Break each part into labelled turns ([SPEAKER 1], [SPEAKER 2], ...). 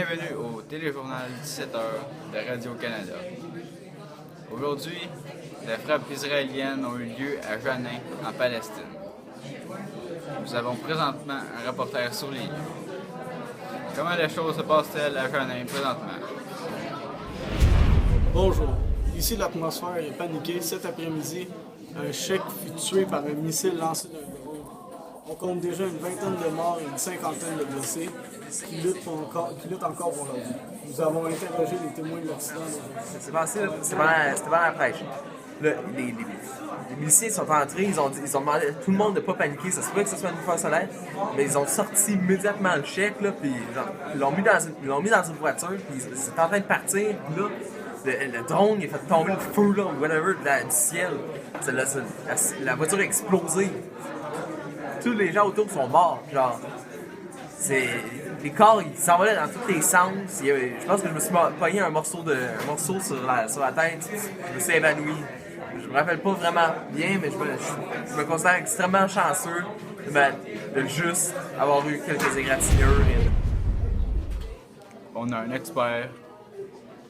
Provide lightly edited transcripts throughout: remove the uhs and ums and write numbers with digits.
[SPEAKER 1] Bienvenue au téléjournal 17h de Radio-Canada. Aujourd'hui, les frappes israéliennes ont eu lieu à Jenin, en Palestine. Nous avons présentement un reporter sur l'île. Comment les choses se passent-elles à Jenin présentement?
[SPEAKER 2] Bonjour. Ici, l'atmosphère est paniquée. Cet après-midi, un Cheikh fut tué par un missile lancé d'un drone. On compte déjà une vingtaine de morts et une cinquantaine de blessés qui luttent encore pour leur vie. Nous avons interrogé les témoins de l'accident.
[SPEAKER 3] C'est passé, c'était pendant la pêche. Là, les miliciens sont entrés, ils ont demandé à tout le monde de ne pas paniquer. Ça se peut que ce soit une fois solaire, mais ils ont sorti immédiatement le chèque, là, puis ils l'ont mis dans une voiture, puis c'est en train de partir, puis là, le drone il a fait tomber le feu, là, whatever, du ciel. La voiture a explosé. Tous les gens autour sont morts, genre. Les corps, ils s'envolaient dans tous les sens. Je pense que je me suis pogné un morceau sur la tête. Je me suis évanoui. Je me rappelle pas vraiment bien, mais je me considère extrêmement chanceux de juste avoir eu quelques égratignures.
[SPEAKER 1] On a un expert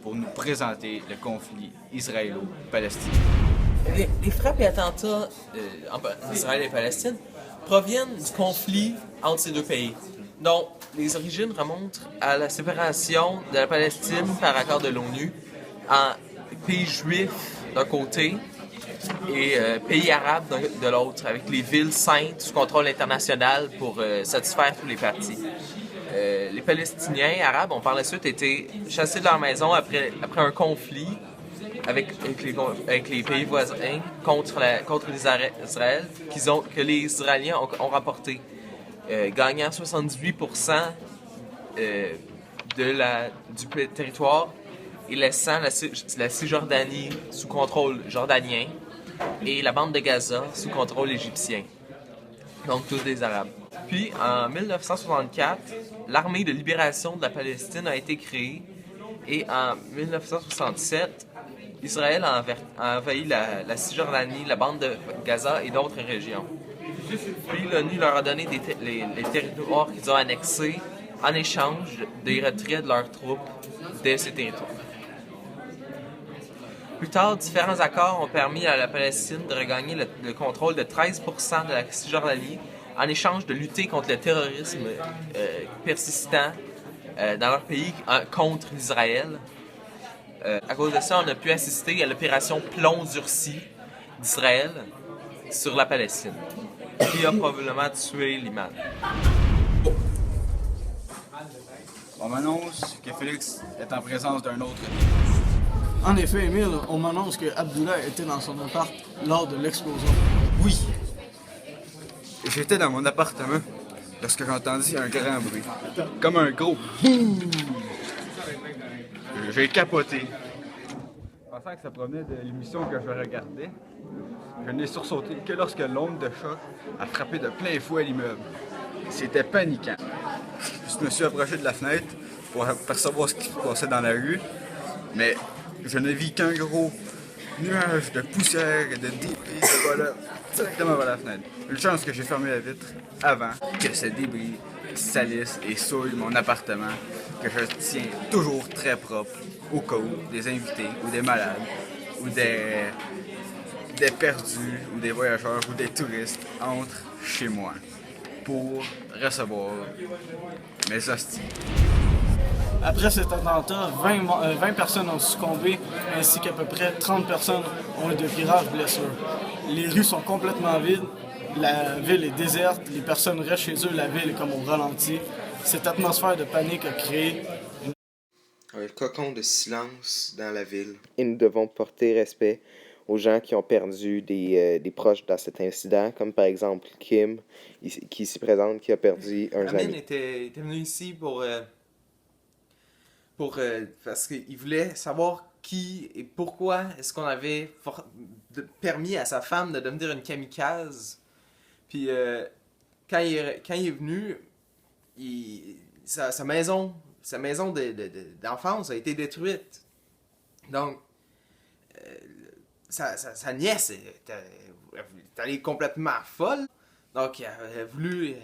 [SPEAKER 1] pour nous présenter le conflit israélo-palestinien.
[SPEAKER 4] Les frappes et attentats en Israël et Palestine proviennent du conflit entre ces deux pays, dont les origines remontent à la séparation de la Palestine par accord de l'ONU en pays juifs d'un côté et pays arabes de l'autre, avec les villes saintes sous contrôle international pour satisfaire tous les partis. Les Palestiniens arabes ont par la suite été chassés de leur maison après un conflit avec les pays voisins contre Israël que les Israéliens ont remporté, gagnant 78% du territoire et laissant la Cisjordanie sous contrôle jordanien et la bande de Gaza sous contrôle égyptien. Donc tous des Arabes. Puis en 1964, l'armée de libération de la Palestine a été créée et en 1967, Israël a envahi la Cisjordanie, la bande de Gaza et d'autres régions. Puis l'ONU leur a donné les territoires qu'ils ont annexés en échange des retraits de leurs troupes de ces territoires. Plus tard, différents accords ont permis à la Palestine de regagner le contrôle de 13% de la Cisjordanie en échange de lutter contre le terrorisme persistant dans leur pays contre Israël. À cause de ça, on a pu assister à l'opération Plomb durci d'Israël sur la Palestine, qui a probablement tué l'imam.
[SPEAKER 1] On m'annonce que Félix est en présence d'un autre.
[SPEAKER 2] En effet, Émile, on m'annonce que Abdullah était dans son appart lors de l'explosion.
[SPEAKER 5] Oui. J'étais dans mon appartement lorsque j'ai entendu un grand bruit. Comme un gros boum. J'ai capoté. Pensant que ça provenait de l'émission que je regardais, je n'ai sursauté que lorsque l'onde de choc a frappé de plein fouet l'immeuble. C'était paniquant. Je me suis approché de la fenêtre pour percevoir ce qui se passait dans la rue, mais je ne vis qu'un gros nuage de poussière et de débris de voleurs directement vers la fenêtre. Une chance que j'ai fermé la vitre avant que ces débris salissent et souillent mon appartement, que je tiens toujours très propre au cas où des invités ou des malades ou des perdus ou des voyageurs ou des touristes entrent chez moi pour recevoir mes hosties.
[SPEAKER 2] Après cet attentat, 20 personnes ont succombé, ainsi qu'à peu près 30 personnes ont eu de graves blessures. Les rues sont complètement vides, la ville est déserte, les personnes restent chez eux, la ville est comme au ralenti. Cette atmosphère de panique a créé
[SPEAKER 6] un cocon de silence dans la ville. Et nous devons porter respect aux gens qui ont perdu des proches dans cet incident, comme par exemple Kim, qui s'y présente, qui a perdu un ami.
[SPEAKER 4] Amin était venu ici parce qu'il voulait savoir qui et pourquoi est-ce qu'on avait permis à sa femme de devenir une kamikaze. Puis quand il est venu, sa maison d'enfance a été détruite. Donc, sa nièce est allée complètement folle. Donc, elle a voulu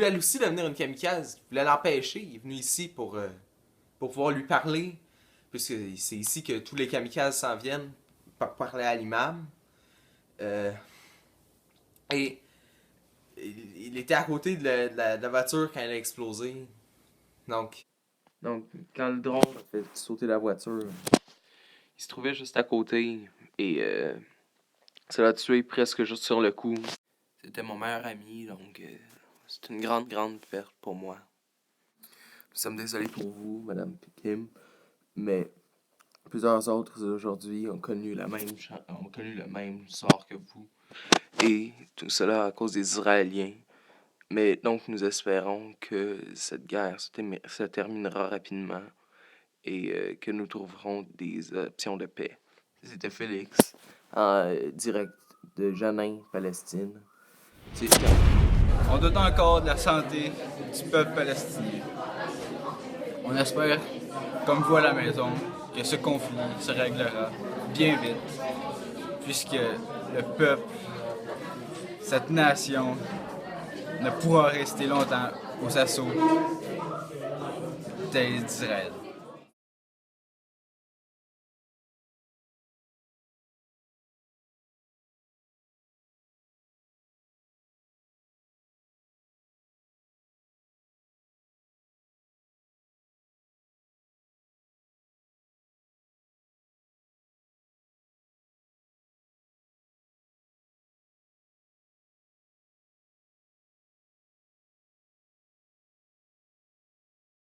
[SPEAKER 4] elle aussi devenir une kamikaze. Il voulait l'empêcher. Il est venu ici pour
[SPEAKER 3] pour pouvoir lui parler, puisque c'est ici que tous les kamikazes s'en viennent pour parler à l'imam. Et il était à côté de la voiture quand elle a explosé. Donc, quand le drone a fait sauter la voiture, il se trouvait juste à côté et ça l'a tué presque juste sur le coup. C'était mon meilleur ami, donc c'est une grande, grande perte pour moi. Nous sommes désolés pour vous, Madame Kim, mais plusieurs autres aujourd'hui ont connu le même sort que vous. Et tout cela à cause des Israéliens. Mais donc nous espérons que cette guerre se terminera rapidement et que nous trouverons des options de paix. C'était Félix, en direct de Jenin, Palestine.
[SPEAKER 1] On doute encore de la santé du peuple palestinien. On espère, comme vous à la maison, que ce conflit se réglera bien vite, puisque le peuple, cette nation, ne pourra rester longtemps aux assauts d'Israël.